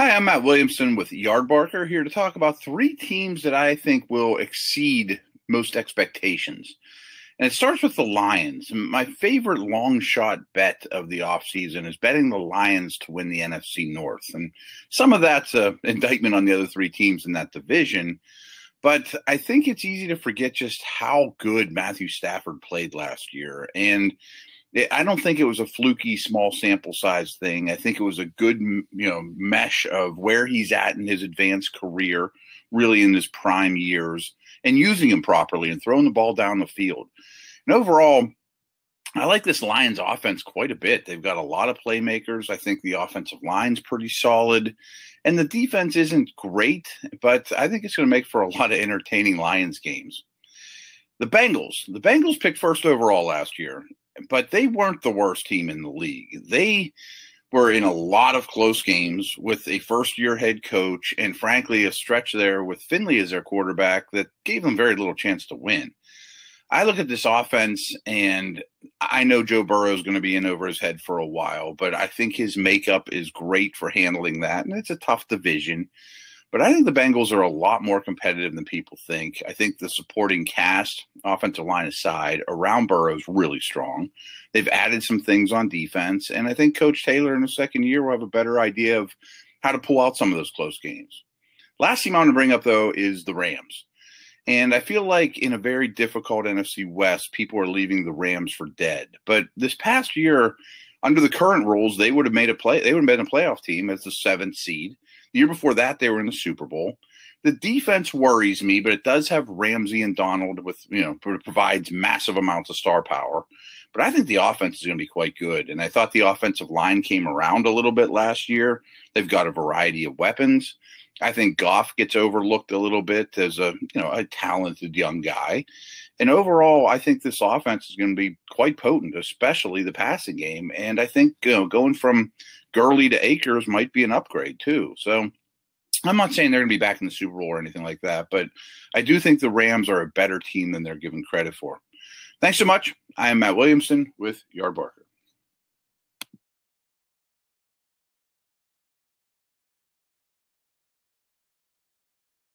Hi, I'm Matt Williamson with Yardbarker, here to talk about three teams that I think will exceed most expectations. And it starts with the Lions. My favorite long shot bet of the offseason is betting the Lions to win the NFC North. And some of that's an indictment on the other three teams in that division. But I think it's easy to forget just how good Matthew Stafford played last year. And I don't think it was a fluky small sample size thing. I think it was a good, mesh of where he's at in his advanced career, really in his prime years, and using him properly and throwing the ball down the field. And overall, I like this Lions offense quite a bit. They've got a lot of playmakers. I think the offensive line's pretty solid, and the defense isn't great, but I think it's going to make for a lot of entertaining Lions games. The Bengals picked first overall last year, but they weren't the worst team in the league. They were in a lot of close games with a first-year head coach and, frankly, a stretch there with Finley as their quarterback that gave them very little chance to win. I look at this offense, and I know Joe Burrow is going to be in over his head for a while, but I think his makeup is great for handling that, and it's a tough division. But I think the Bengals are a lot more competitive than people think. I think the supporting cast, offensive line aside, around Burrow is really strong. They've added some things on defense, and I think Coach Taylor in the second year will have a better idea of how to pull out some of those close games. Last team I want to bring up, though, is the Rams. And I feel like in a very difficult NFC West, people are leaving the Rams for dead. But this past year, under the current rules, they would have made a play. They would have been a playoff team as the seventh seed. The year before that, they were in the Super Bowl. The defense worries me, but it does have Ramsey and Donald with, provides massive amounts of star power. But I think the offense is going to be quite good. And I thought the offensive line came around a little bit last year. They've got a variety of weapons. I think Goff gets overlooked a little bit as a talented young guy. And overall, I think this offense is going to be quite potent, especially the passing game. And I think going from Gurley to Akers might be an upgrade too. So I'm not saying they're going to be back in the Super Bowl or anything like that, but I do think the Rams are a better team than they're given credit for. Thanks so much. I am Matt Williamson with Yardbarker.